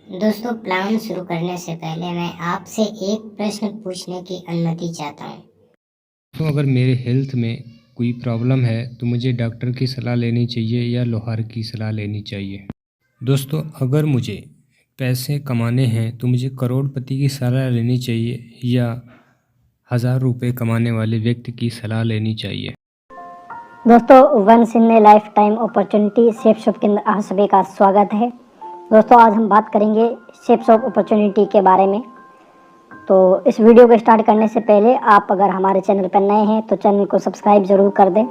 दोस्तों, प्लान शुरू करने से पहले मैं आपसे एक प्रश्न पूछने की अनुमति चाहता हूँ। तो अगर मेरे हेल्थ में कोई प्रॉब्लम है तो मुझे डॉक्टर की सलाह लेनी चाहिए या लोहार की सलाह लेनी चाहिए। दोस्तों, अगर मुझे पैसे कमाने हैं तो मुझे करोड़पति की सलाह लेनी चाहिए या 1000 रुपये कमाने वाले व्यक्ति की सलाह लेनी चाहिए। दोस्तों, once in a lifetime opportunity shape shop के अंदर आप सभी का स्वागत है। दोस्तों, आज हम बात करेंगे शेप शॉप अपॉर्चुनिटी के बारे में। तो इस वीडियो को स्टार्ट करने से पहले आप अगर हमारे चैनल पर नए हैं तो चैनल को सब्सक्राइब जरूर कर दें।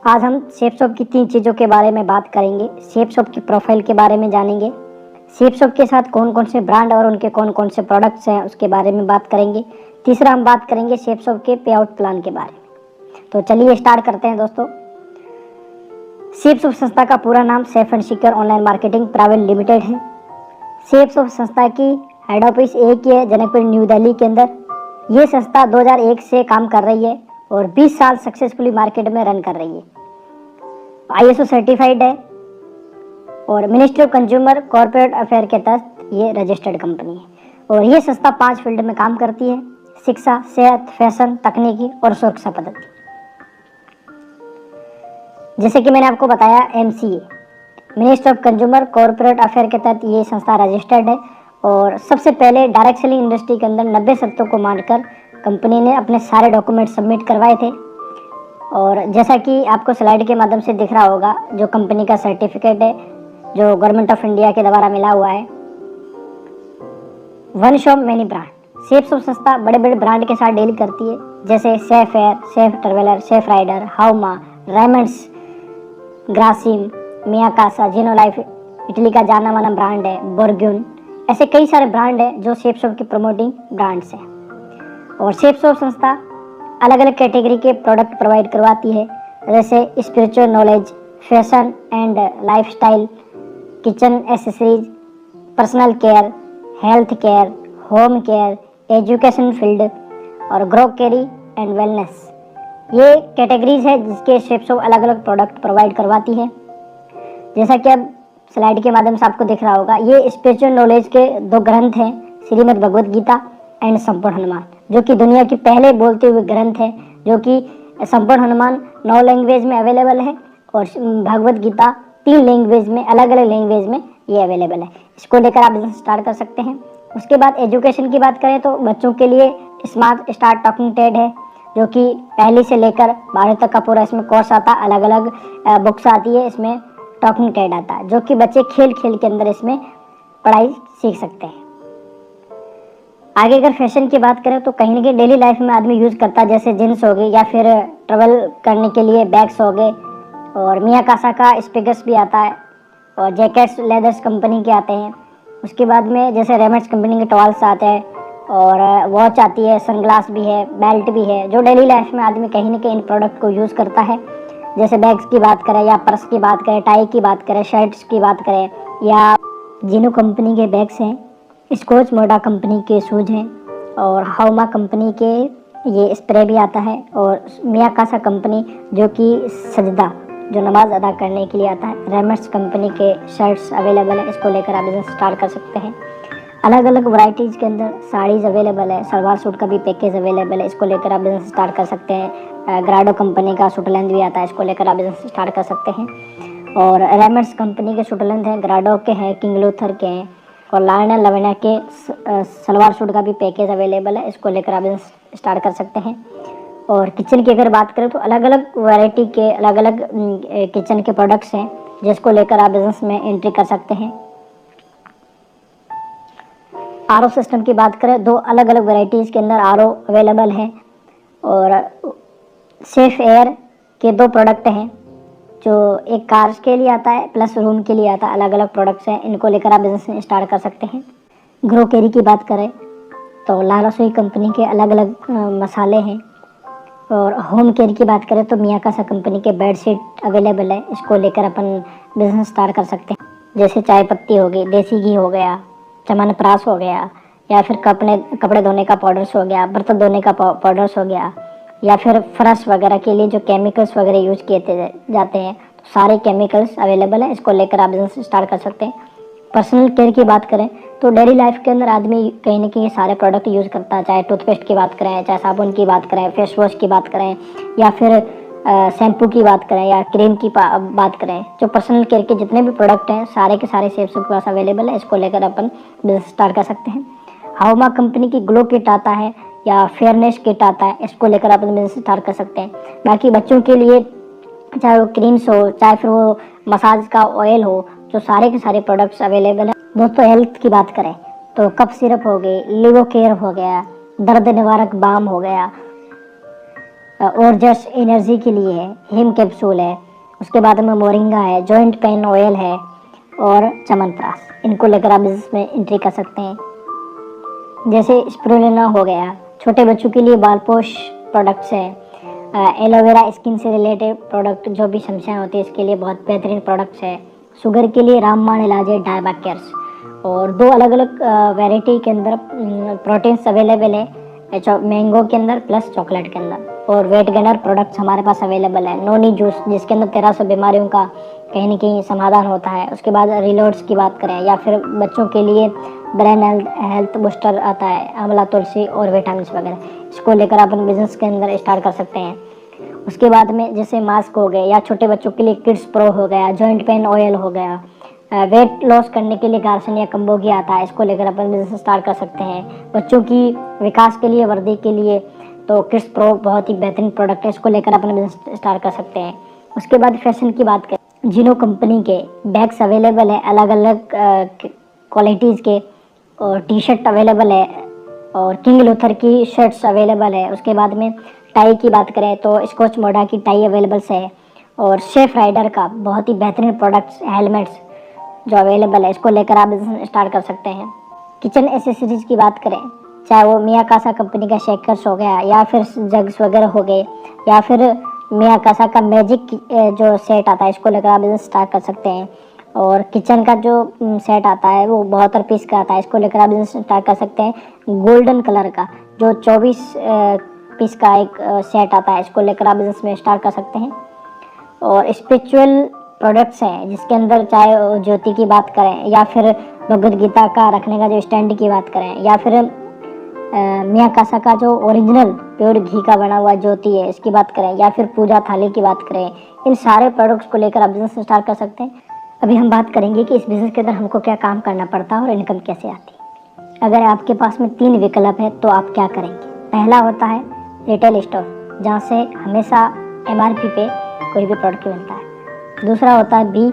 आज हम शेप शॉप की 3 चीज़ों के बारे में बात करेंगे। शेप शॉप की प्रोफाइल के बारे में जानेंगे, शेप शॉप के साथ कौन कौन से ब्रांड और उनके कौन कौन से प्रोडक्ट्स हैं उसके बारे में बात करेंगे। तीसरा हम बात करेंगे शेप शॉप के पे आउट प्लान के बारे में। तो चलिए स्टार्ट करते हैं दोस्तों। शेप शॉप संस्था का पूरा नाम safe and secure online marketing private limited है। शेप शॉप संस्था की हेड ऑफिस एक ही है, जनकपुर न्यू दिल्ली के अंदर। ये संस्था 2001 से काम कर रही है और 20 साल सक्सेसफुली मार्केट में रन कर रही है। ISO सर्टिफाइड है और ministry of consumer corporate affair के तहत ये रजिस्टर्ड कंपनी है। और ये संस्था 5 फील्ड में काम करती है: शिक्षा, सेहत, फैशन, तकनीकी और सुरक्षा पद्धति। जैसे कि मैंने आपको बताया, MCA ministry of consumer corporate affair के तहत ये संस्था रजिस्टर्ड है। और सबसे पहले डायरेक्ट सेलिंग इंडस्ट्री के अंदर 90 शर्तों को मानकर कंपनी ने अपने सारे डॉक्यूमेंट सबमिट करवाए थे। और जैसा कि आपको स्लाइड के माध्यम से दिख रहा होगा, जो कंपनी का सर्टिफिकेट है जो गवर्नमेंट ऑफ इंडिया के द्वारा मिला हुआ है, one shop many brand. Shape shop संस्था बड़े बड़े ब्रांड के साथ डील करती है, जैसे safe air, safe traveller, safe rider, हाउमा, रेमंड्स, ग्रासिम, मियाकासा, जिनो लाइफ इटली का जाना माना ब्रांड है, बोर्ग्यून। ऐसे कई सारे ब्रांड हैं जो शेप शॉप की प्रमोटिंग ब्रांड्स हैं। और शेप शॉप संस्था अलग अलग कैटेगरी के प्रोडक्ट प्रोवाइड करवाती है, जैसे spiritual knowledge, fashion and lifestyle, kitchen accessories, personal care, health care, home care, education field और ग्रोकरी एंड वेलनेस। ये कैटेगरीज है जिसके शेप शॉप अलग अलग प्रोडक्ट प्रोवाइड करवाती है। जैसा कि अब स्लाइड के माध्यम से आपको दिख रहा होगा, ये स्पिरिचुअल नॉलेज के 2 ग्रंथ हैं, श्रीमद् भगवद गीता एंड संपूर्ण हनुमान, जो कि दुनिया की पहले बोलते हुए ग्रंथ है। जो कि संपूर्ण हनुमान 9 लैंग्वेज में अवेलेबल है और भगवद गीता 3 लैंग्वेज में, अलग अलग लैंग्वेज में ये अवेलेबल है। इसको लेकर आप बिजनेस स्टार्ट कर सकते हैं। उसके बाद एजुकेशन की बात करें तो बच्चों के लिए स्मार्ट स्टार्ट टॉकिंग टेड है, जो कि पहली से लेकर 12 तक का पूरा इसमें कोर्स आता है। अलग अलग बुक्स आती है, इसमें टॉकिंग टेड आता है, जो कि बच्चे खेल खेल के अंदर इसमें पढ़ाई सीख सकते हैं। आगे अगर फैशन की बात करें तो कहीं ना कहीं डेली लाइफ में आदमी यूज़ करता है, जैसे जींस हो गई या फिर ट्रेवल करने के लिए बैग्स हो गए। और मियाकासा का स्पीकर्स भी आता है और जैकेट्स लेदर्स कंपनी के आते हैं। उसके बाद में जैसे रेमंड्स कंपनी के टॉवल्स आते हैं और वॉच आती है, सनग्लास भी है, बेल्ट भी है, जो डेली लाइफ में आदमी कहीं ना कहीं इन प्रोडक्ट को यूज़ करता है। जैसे बैग्स की बात करें या पर्स की बात करें, टाई की बात करें, शर्ट्स की बात करें, या जिनो कंपनी के बैग्स हैं, स्कॉच मोडा कंपनी के शूज़ हैं और हाउमा कंपनी के ये स्प्रे भी आता है। और मियाकासा कंपनी जो कि सजदा, जो नमाज अदा करने के लिए आता है, रेमंड्स कंपनी के शर्ट्स अवेलेबल है। इसको लेकर आप बिजनेस स्टार्ट कर सकते हैं। अलग अलग वैरायटीज़ के अंदर साड़ीज़ अवेलेबल है, सलवार सूट का भी पैकेज अवेलेबल है। इसको लेकर आप बिजनेस स्टार्ट कर सकते हैं। ग्राडो कंपनी का सूट लेंथ भी आता है, इसको लेकर आप बिजनेस स्टार्ट कर सकते हैं। और रेमंड्स कंपनी के सूट लेंथ हैं, ग्राडो के हैं, किंग लूथर के हैं और लार्ना लवेना के सलवार सूट का भी पैकेज अवेलेबल है। इसको लेकर आप बिजनेस स्टार्ट कर सकते हैं। और किचन की अगर बात करें तो अलग अलग वैरायटी के अलग अलग किचन के प्रोडक्ट्स हैं, जिसको लेकर आप बिजनेस में एंट्री कर सकते हैं। RO सिस्टम की बात करें, 2 अलग अलग वैरायटीज़ के अंदर RO अवेलेबल है। और सेफ एयर के 2 प्रोडक्ट हैं, जो एक कार्स के लिए आता है प्लस रूम के लिए आता है। अलग अलग प्रोडक्ट्स हैं, इनको लेकर आप बिजनेस स्टार्ट कर सकते हैं। ग्रोकरी की बात करें तो लाल रसोई कंपनी के अलग अलग मसाले हैं। और होम केयर की बात करें तो मियाकासा कंपनी के बेडशीट अवेलेबल है। इसको लेकर अपन बिजनेस स्टार्ट कर सकते हैं। जैसे चाय पत्ती हो गई, देसी घी हो गया, च्यवनप्राश हो गया, या फिर कपड़े धोने का पाउडर्स हो गया, बर्तन धोने का पाउडर्स हो गया, या फिर फर्श वगैरह के लिए जो केमिकल्स वगैरह यूज़ किए जाते हैं, तो सारे केमिकल्स अवेलेबल हैं। इसको लेकर आप बिजनेस स्टार्ट कर सकते हैं। पर्सनल केयर की बात करें तो डेली लाइफ के अंदर आदमी कहीं ना कहीं सारे प्रोडक्ट यूज़ करता है, चाहे टूथपेस्ट की बात करें, चाहे साबुन की बात करें, फेस वॉश की बात करें, या फिर शैम्पू की बात करें, या क्रीम की बात करें। जो पर्सनल केयर के जितने भी प्रोडक्ट हैं सारे के सारे सेफ सब के पास अवेलेबल है। इसको लेकर अपन बिजनेस स्टार्ट कर सकते हैं। हाउमा कंपनी की ग्लो किट आता है या फेयरनेस किट आता है, इसको लेकर अपन बिजनेस स्टार्ट कर सकते हैं। बाकी बच्चों के लिए चाहे वो क्रीम्स हो, चाहे फिर वो मसाज का ऑयल हो, जो सारे के सारे प्रोडक्ट्स अवेलेबल हैं। दोस्तों हेल्थ की बात करें तो कफ सिरप हो गई, लिवो केयर हो गया, दर्द निवारक बाम हो गया, और जस्ट एनर्जी के लिए है, हिम कैप्सूल है, उसके बाद में मोरिंगा है, जॉइंट पेन ऑयल है और च्यवनप्राश। इनको लेकर आप बिजनेस में एंट्री कर सकते हैं। जैसे स्पिरुलिना हो गया, छोटे बच्चों के लिए बालपोश प्रोडक्ट्स है, एलोवेरा स्किन से रिलेटेड प्रोडक्ट जो भी समस्याएं होती है इसके लिए बहुत बेहतरीन प्रोडक्ट्स है। शुगर के लिए रामबाण इलाज है, डायबाकेयर्स, और 2 अलग अलग वैरायटी के अंदर प्रोटीन्स अवेलेबल है, मैंगो के अंदर प्लस चॉकलेट के अंदर। और वेट गेनर प्रोडक्ट्स हमारे पास अवेलेबल है, नोनी जूस जिसके अंदर 1300 बीमारियों का कहीं ना कहीं समाधान होता है। उसके बाद रिलोड्स की बात करें या फिर बच्चों के लिए ब्रेन हेल्थ बूस्टर आता है, आंवला तुलसी और विटामिन वगैरह। इसको लेकर अपन बिजनेस के अंदर स्टार्ट कर सकते हैं। उसके बाद में जैसे मास्क हो गए, या छोटे बच्चों के लिए किड्स प्रो हो गया, जॉइंट पेन ऑयल हो गया, वेट लॉस करने के लिए गार्सन या कंबोगी आता है, इसको लेकर अपन बिजनेस स्टार्ट कर सकते हैं। बच्चों की विकास के लिए, वर्दी के लिए तो किड्स प्रो बहुत ही बेहतरीन प्रोडक्ट है, इसको लेकर अपन बिजनेस स्टार्ट कर सकते हैं। उसके बाद फैशन की बात करें, जिनो कंपनी के बैग्स अवेलेबल है अलग अलग क्वालिटीज़ के, और टी शर्ट अवेलेबल है, और किंग लूथर की शर्ट्स अवेलेबल है। उसके बाद में टाई की बात करें तो स्कॉच मोडा की टाई अवेलेबल है, और शेफ राइडर का बहुत ही बेहतरीन प्रोडक्ट्स हेलमेट्स जो अवेलेबल है, इसको लेकर आप बिजनेस स्टार्ट कर सकते हैं। किचन एसेसरीज की बात करें, चाहे वो मियाकासा कंपनी का शेकर्स हो गया, या फिर जग्स वगैरह हो गए, या फिर मियाकासा का मैजिक जो सेट आता है, इसको लेकर आप बिजनेस स्टार्ट कर सकते हैं। और किचन का जो सेट आता है वो 72 पीस का आता है, इसको लेकर आप बिजनेस स्टार्ट कर सकते हैं। गोल्डन कलर का जो 24 पीस का एक सेट आता है, इसको लेकर आप बिजनेस में स्टार्ट कर सकते हैं। और स्पिरिचुअल प्रोडक्ट्स हैं जिसके अंदर चाहे ज्योति की बात करें, या फिर भगवद गीता का रखने का जो स्टैंड की बात करें, या फिर मियाकासा का जो ओरिजिनल प्योर घी का बना हुआ ज्योति है इसकी बात करें, या फिर पूजा थाली की बात करें, इन सारे प्रोडक्ट्स को लेकर आप बिजनेस स्टार्ट कर सकते हैं। अभी हम बात करेंगे कि इस बिज़नेस के अंदर हमको क्या काम करना पड़ता है और इनकम कैसे आती है। अगर आपके पास में 3 विकल्प है तो आप क्या करेंगे। पहला होता है रिटेल स्टोर, जहाँ से हमेशा MRP पे कोई भी प्रोडक्ट मिलता है। दूसरा होता है B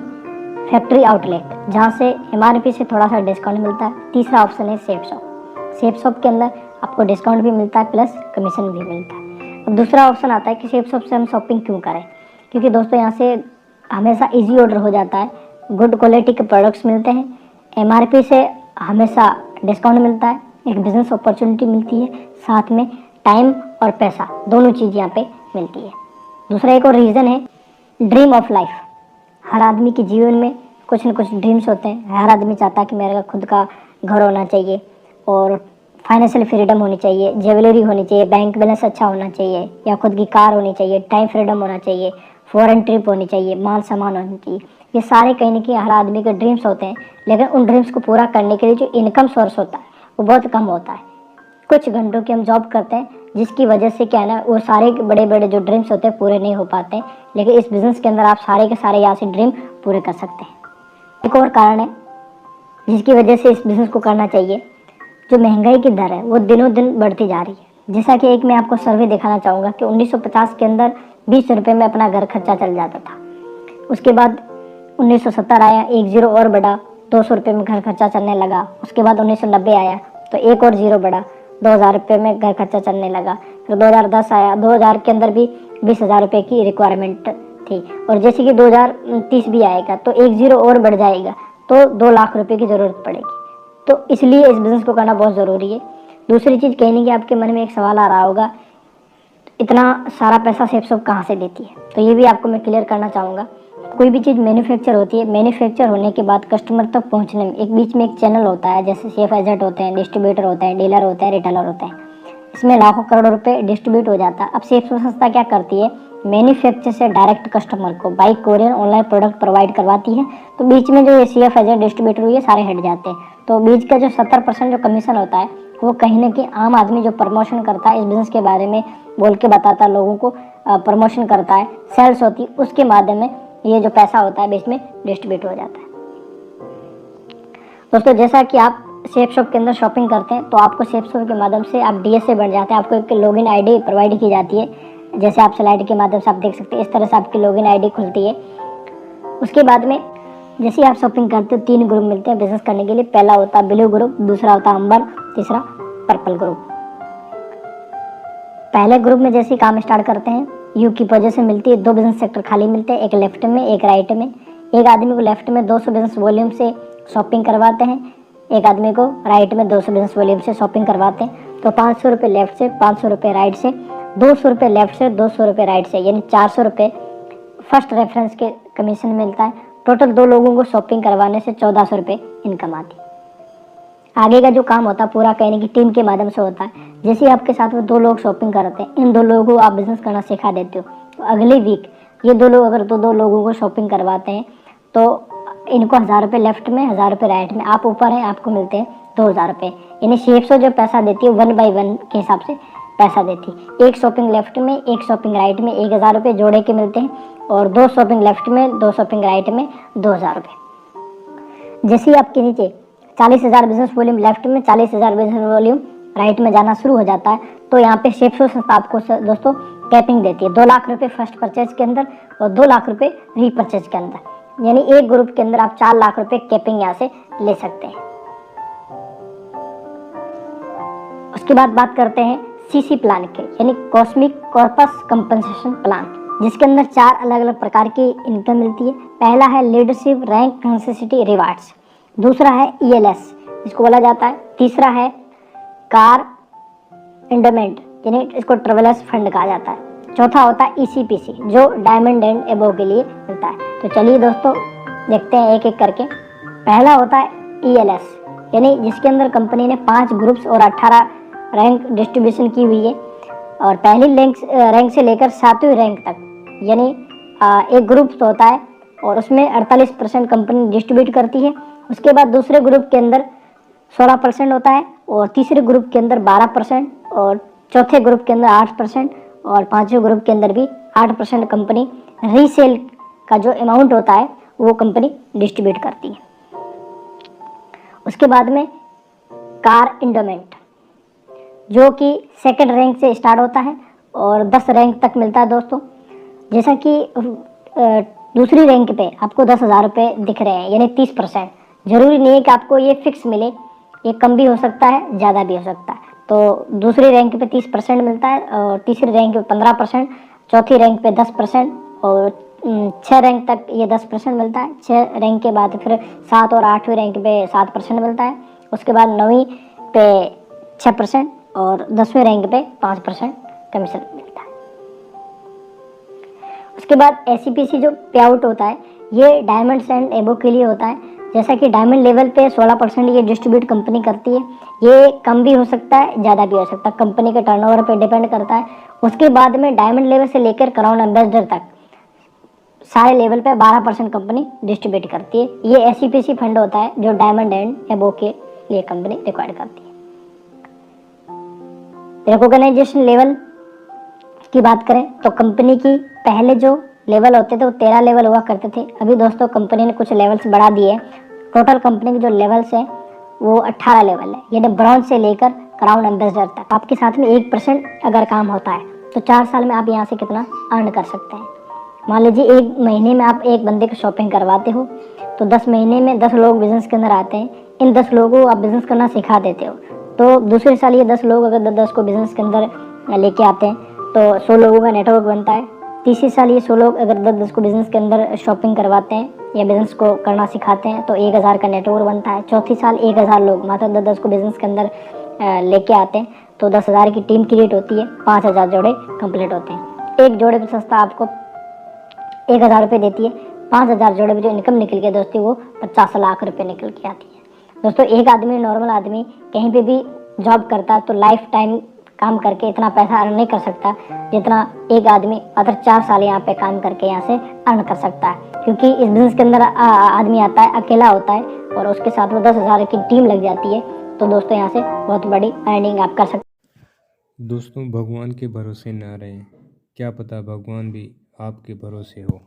फैक्ट्री आउटलेट, जहाँ से MRP से थोड़ा सा डिस्काउंट मिलता है। तीसरा ऑप्शन है सेफ शॉप। सेफ शॉप के अंदर आपको डिस्काउंट भी मिलता है प्लस कमीशन भी मिलता है। अब दूसरा ऑप्शन आता है कि सेफ शॉप से हम शॉपिंग क्यों करें, क्योंकि दोस्तों यहाँ से हमेशा ईजी ऑर्डर हो जाता है, गुड क्वालिटी के प्रोडक्ट्स मिलते हैं, MRP से हमेशा डिस्काउंट मिलता है, एक बिजनेस अपॉर्चुनिटी मिलती है, साथ में टाइम और पैसा दोनों चीज़ यहाँ पे मिलती है। दूसरा एक और रीज़न है ड्रीम ऑफ लाइफ। हर आदमी के जीवन में कुछ न कुछ ड्रीम्स होते हैं। हर आदमी चाहता है कि मेरा खुद का घर होना चाहिए, और फाइनेंशियल फ्रीडम होनी चाहिए, ज्वेलरी होनी चाहिए, बैंक बैलेंस अच्छा होना चाहिए, या खुद की कार होनी चाहिए, टाइम फ्रीडम होना चाहिए, फॉरेन ट्रिप होनी चाहिए, मान सम्मान होनी चाहिए। ये सारे कहीं ना कहीं हर आदमी के ड्रीम्स होते हैं, लेकिन उन ड्रीम्स को पूरा करने के लिए जो इनकम सोर्स होता है वो बहुत कम होता है। कुछ घंटों की हम जॉब करते हैं, जिसकी वजह से क्या है ना, वो सारे बड़े बड़े जो ड्रीम्स होते हैं पूरे नहीं हो पाते। लेकिन इस बिज़नेस के अंदर आप सारे के सारे यहाँ से ड्रीम पूरे कर सकते हैं। एक और कारण है जिसकी वजह से इस बिज़नेस को करना चाहिए, जो महंगाई की दर है वो दिनों दिन बढ़ती जा रही है। जैसा कि एक मैं आपको सर्वे दिखाना चाहूँगा कि 1950 के अंदर 20 रुपये में अपना घर खर्चा चल जाता था। उसके बाद 1970 आया, 1 जीरो और बढ़ा, 200 रुपये में घर खर्चा चलने लगा। उसके बाद 1990 आया तो एक और जीरो बढ़ा, 2000 रुपये में घर खर्चा चलने लगा। फिर 2010 आया, 2000 के अंदर भी 20,000 रुपये की रिक्वायरमेंट थी, और जैसे कि 2030 भी आएगा तो 1 जीरो और बढ़ जाएगा तो 2 लाख रुपये की ज़रूरत पड़ेगी। तो इसलिए इस बिज़नेस को करना बहुत ज़रूरी है। दूसरी चीज़ कहने की आपके मन में एक सवाल आ रहा होगा, इतना सारा पैसा सेफ शॉप कहाँ से देती है, तो ये भी आपको मैं क्लियर करना चाहूँगा। कोई भी चीज़ मैन्युफैक्चर होती है, मैन्युफैक्चर होने के बाद कस्टमर तक पहुँचने में एक बीच में एक चैनल होता है, जैसे सेफ एजेंट होते हैं, डिस्ट्रीब्यूटर होते हैं, डीलर होते हैं, रिटेलर होते हैं। इसमें लाखों करोड़ों रुपए डिस्ट्रीब्यूट हो जाता है। अब सेफ संस्था क्या करती है, मैन्युफैक्चर से डायरेक्ट कस्टमर को by courier online product provide करवाती है। तो बीच में जो एसीएफ एजेंट डिस्ट्रीब्यूटर हुए सारे हट जाते हैं। तो बीच का जो 70% जो कमीशन होता है वो कहीं ना कहीं आम आदमी जो प्रमोशन करता है, इस बिजनेस के बारे में बोल के बताता है लोगों को, प्रमोशन करता है, सेल्स होती है, उसके माध्यम में ये जो पैसा होता है बीच में डिस्ट्रीब्यूट हो जाता है। दोस्तों जैसा कि आप सेफ शॉप के अंदर शॉपिंग करते हैं तो आपको सेफ शॉप के माध्यम से आप डीएसए बन जाते हैं। आपको एक लॉगिन आईडी प्रोवाइड की जाती है, जैसे आप स्लाइड के माध्यम से आप देख सकते हैं, इस तरह से आपकी लॉगिन आईडी खुलती है। उसके बाद में जैसे आप शॉपिंग करते हो 3 ग्रुप मिलते हैं बिजनेस करने के लिए। पहला होता है ब्लू ग्रुप, दूसरा होता है अंबर, तीसरा पर्पल ग्रुप। पहले ग्रुप में जैसे ही काम स्टार्ट करते हैं यू की पोजीशन मिलती है, 2 बिजनेस सेक्टर खाली मिलते हैं, एक लेफ्ट में एक राइट में। एक आदमी को लेफ्ट में 200 बिजनेस वॉल्यूम से शॉपिंग करवाते हैं, एक आदमी को राइट में 200 बिजनेस वॉल्यूम से शॉपिंग करवाते हैं। तो 500 रुपये लेफ्ट से, 500 रुपये राइट से, 200 रुपये लेफ्ट से, 200 रुपये राइट से, यानी 400 रुपये फर्स्ट रेफरेंस के कमीशन मिलता है। टोटल 2 लोगों को शॉपिंग करवाने से 1400 रुपये इनकम आती है। आगे का जो काम होता है पूरा कहने की टीम के माध्यम से होता है। जैसे ही आपके साथ में 2 लोग शॉपिंग करते हैं, इन 2 लोगों को आप बिजनेस करना सिखा देते हो, तो अगले वीक ये 2 लोग अगर 2 लोगों को शॉपिंग करवाते हैं तो इनको 1000 रुपये लेफ्ट में, 1000 रुपये राइट में, आप ऊपर हैं आपको मिलते हैं 2000 रुपये। यानी शेप से जो पैसा देती है 1 बाई 1 के हिसाब से पैसा देती है। एक शॉपिंग लेफ्ट में, एक शॉपिंग राइट में 1000 रुपये जोड़े के मिलते हैं, और 2 शॉपिंग लेफ्ट में, 2 शॉपिंग राइट में 2000 रुपये। जैसे ही आपके नीचे 40,000 बिजनेस वॉल्यूम लेफ्ट में, 40,000 बिजनेस वॉल्यूम राइट में जाना शुरू हो जाता है, तो यहाँ पे शेप संस्था आपको दोस्तों कैपिंग देती है 2 लाख रुपए फर्स्ट परचेज के अंदर और 2 लाख रुपए रीपरचेज के अंदर। यानी एक ग्रुप के अंदर आप 4 लाख रुपए कैपिंग यहाँ से ले सकते हैं। उसके बाद बात करते हैं सीसी प्लान के, यानी कॉस्मिक कॉर्पस कंपनसेशन प्लान, जिसके अंदर 4 अलग अलग प्रकार की इनकम मिलती है। पहला है लीडरशिप रैंक नेसेसिटी रिवार्ड्स, दूसरा है ईएलएस जिसको बोला जाता है, तीसरा है कार एंडोमेंट यानी इसको ट्रेवलर्स फंड कहा जाता है, चौथा होता है ईसीपीसी जो डायमंड एंड एबो के लिए मिलता है। तो चलिए दोस्तों देखते हैं एक एक करके। पहला होता है ईएलएस, यानी जिसके अंदर कंपनी ने 5 ग्रुप्स और 18 रैंक डिस्ट्रीब्यूशन की हुई है, और पहली रैंक से लेकर 7वीं रैंक तक, यानी एक ग्रुप तो होता है और उसमें 48% कंपनी डिस्ट्रीब्यूट करती है। उसके बाद दूसरे ग्रुप के अंदर 16% होता है, और तीसरे ग्रुप के अंदर 12%, और चौथे ग्रुप के अंदर 8%, और पांचवें ग्रुप के अंदर भी 8% कंपनी रीसेल का जो अमाउंट होता है वो कंपनी डिस्ट्रीब्यूट करती है। उसके बाद में कार एंडोमेंट जो कि 2nd रैंक से स्टार्ट होता है और 10 रैंक तक मिलता है दोस्तों। जैसा कि दूसरी रैंक पे आपको 10,000 रुपये दिख रहे हैं, यानी 30%। जरूरी नहीं है कि आपको ये फिक्स मिले, ये कम भी हो सकता है, ज़्यादा भी हो सकता है। तो दूसरी रैंक पे 30% मिलता है, और तीसरी रैंक पे 15%, चौथी रैंक पे 10%, और 6 रैंक तक ये 10% मिलता है। 6 रैंक के बाद फिर 7 और 8वीं रैंक पे 7% मिलता है। उसके बाद 9वीं पे 6% और 10वीं रैंक पे 5% कमीशन मिलता है। उसके बाद एसीपीसी जो पे आउट होता है ये डायमंड्स एंड एबो के लिए होता है। जैसा कि डायमंड लेवल पे 16% ये डिस्ट्रीब्यूट कंपनी करती है, ये कम भी हो सकता है, ज़्यादा भी हो सकता है, कंपनी के टर्नओवर पे डिपेंड करता है। उसके बाद में डायमंड लेवल से लेकर क्राउन एम्बेसडर तक सारे लेवल पे 12% कंपनी डिस्ट्रीब्यूट करती है। ये एसीपीसी फंड होता है जो डायमंड एंड एबो के लिए कंपनी रिक्वायर्ड करती है। रिकॉग्नाइजेशन लेवल की बात करें तो कंपनी की पहले जो लेवल होते थे वो 13 लेवल हुआ करते थे। अभी दोस्तों कंपनी ने कुछ लेवल्स बढ़ा दिए। टोटल कंपनी के जो लेवल्स हैं वो 18 लेवल है, यानी ब्रॉन्ज से लेकर क्राउन एम्बेसडर तक। आपके साथ में 1% अगर काम होता है तो 4 साल में आप यहाँ से कितना अर्न कर सकते हैं। मान लीजिए 1 महीने में आप एक बंदे को शॉपिंग करवाते हो तो 10 महीने में 10 लोग बिजनेस के अंदर आते हैं। इन 10 लोगों को आप बिजनेस करना सिखा देते हो, तो दूसरे साल ये 10 लोग अगर 10 को बिजनेस के अंदर लेके आते हैं तो 100 लोगों का नेटवर्क बनता है। तीसरे साल ये 100 लोग अगर 10 को बिजनेस के अंदर शॉपिंग करवाते हैं या बिजनेस को करना सिखाते हैं तो 1000 का नेटवर्क बनता है। चौथी साल 1000 लोग मात्र 10 को बिजनेस के अंदर लेके आते हैं तो 10,000 की टीम क्रिएट होती है, 5000 जोड़े कंप्लीट होते हैं। एक जोड़े पर संस्था आपको 1000 रुपये देती है। 5000 जोड़े में जो इनकम निकल के दोस्तों वो 50 लाख रुपए निकल के आती है। दोस्तों एक आदमी नॉर्मल आदमी कहीं पे भी जॉब करता है तो लाइफ टाइम काम करके इतना पैसा अर्न नहीं कर सकता जितना एक आदमी अगर 4 साल यहाँ पे काम करके यहाँ से अर्न कर सकता है। क्योंकि इस बिजनेस के अंदर आदमी आता है, अकेला होता है और उसके साथ में 10,000 की टीम लग जाती है। तो दोस्तों यहाँ से बहुत बड़ी अर्निंग आप कर सकते हैं। दोस्तों भगवान के भरोसे ना रहें, क्या पता भगवान भी आपके भरोसे हो।